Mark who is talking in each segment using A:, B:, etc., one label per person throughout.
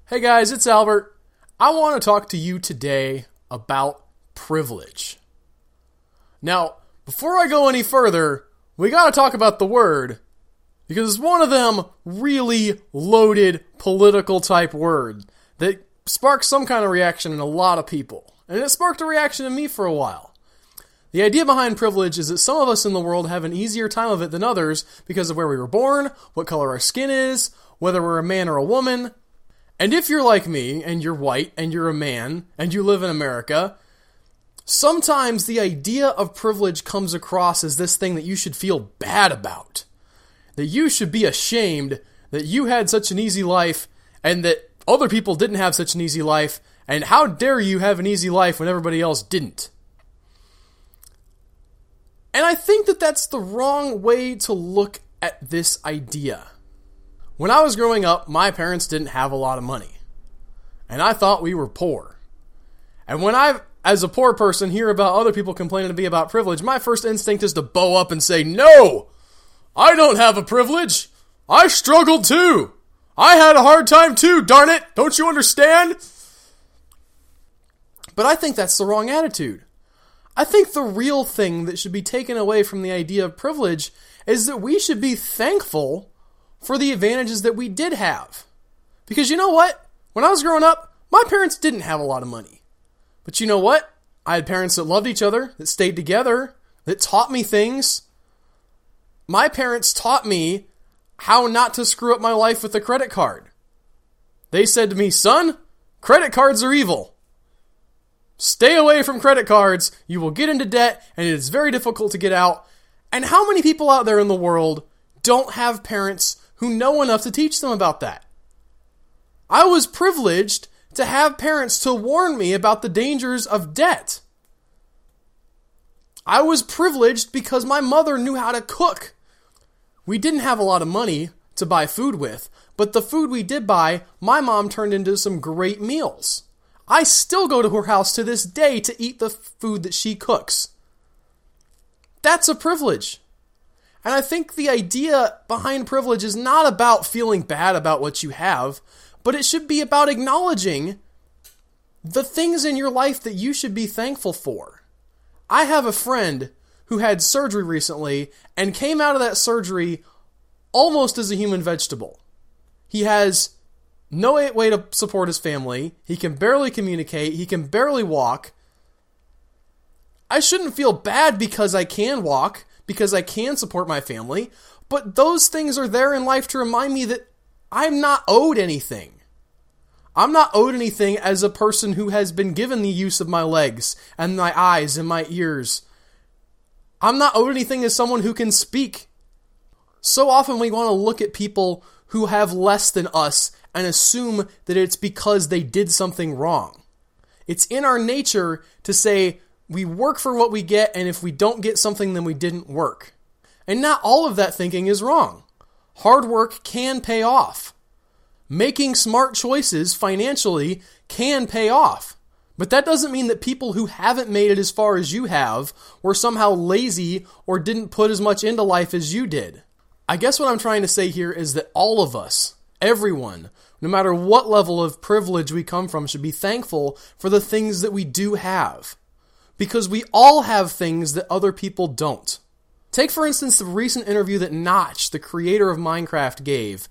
A: Hey guys, it's Albert. I want to talk to you today about privilege. Now, before I go any further, we got to talk about the word, because it's one of them really loaded political type word that sparks some kind of reaction in a lot of people. And it sparked a reaction in me for a while. The idea behind privilege is that some of us in the world have an easier time of it than others because of where we were born, what color our skin is, whether we're a man or a woman. And if you're like me, and you're white, and you're a man, and you live in America, sometimes the idea of privilege comes across as this thing that you should feel bad about. That you should be ashamed that you had such an easy life, and that other people didn't have such an easy life, and how dare you have an easy life when everybody else didn't. And I think that that's the wrong way to look at this idea. When I was growing up, my parents didn't have a lot of money. And I thought we were poor. And when I, as a poor person, hear about other people complaining to me about privilege, my first instinct is to bow up and say, no! I don't have a privilege! I struggled too! I had a hard time too, darn it! Don't you understand? But I think that's the wrong attitude. I think the real thing that should be taken away from the idea of privilege is that we should be thankful for the advantages that we did have. Because you know what? When I was growing up, my parents didn't have a lot of money. But you know what? I had parents that loved each other, that stayed together, that taught me things. My parents taught me how not to screw up my life with a credit card. They said to me, son, credit cards are evil. Stay away from credit cards. You will get into debt, and it is very difficult to get out. And how many people out there in the world don't have parents who know enough to teach them about that? I was privileged to have parents to warn me about the dangers of debt. I was privileged because my mother knew how to cook. We didn't have a lot of money to buy food with, but the food we did buy, my mom turned into some great meals. I still go to her house to this day to eat the food that she cooks. That's a privilege. And I think the idea behind privilege is not about feeling bad about what you have, but it should be about acknowledging the things in your life that you should be thankful for. I have a friend who had surgery recently and came out of that surgery almost as a human vegetable. He has no way to support his family. He can barely communicate. He can barely walk. I shouldn't feel bad because I can walk, because I can support my family, but those things are there in life to remind me that I'm not owed anything. I'm not owed anything as a person who has been given the use of my legs and my eyes and my ears. I'm not owed anything as someone who can speak. So often we want to look at people who have less than us and assume that it's because they did something wrong. It's in our nature to say, we work for what we get, and if we don't get something, then we didn't work. And not all of that thinking is wrong. Hard work can pay off. Making smart choices financially can pay off. But that doesn't mean that people who haven't made it as far as you have were somehow lazy or didn't put as much into life as you did. I guess what I'm trying to say here is that all of us, everyone, no matter what level of privilege we come from, should be thankful for the things that we do have. Because we all have things that other people don't. Take, for instance, the recent interview that Notch, the creator of Minecraft, gave,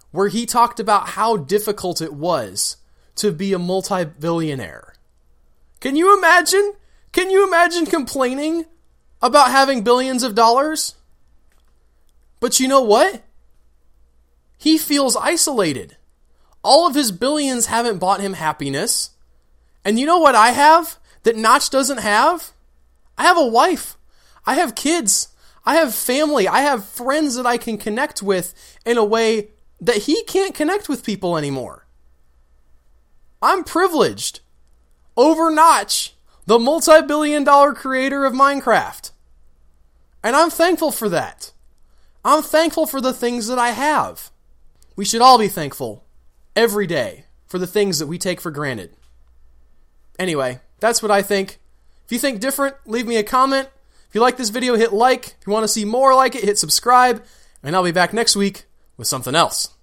A: where he talked about how difficult it was to be a multi-billionaire. Can you imagine? Can you imagine complaining about having billions of dollars? But you know what? He feels isolated. All of his billions haven't bought him happiness. And you know what I have that Notch doesn't have? I have a wife. I have kids. I have family. I have friends that I can connect with in a way that he can't connect with people anymore. I'm privileged over Notch, the multi-billion-dollar creator of Minecraft. And I'm thankful for that. I'm thankful for the things that I have. We should all be thankful every day for the things that we take for granted. Anyway, that's what I think. If you think different, leave me a comment. If you like this video, hit like. If you want to see more like it, hit subscribe. And I'll be back next week with something else.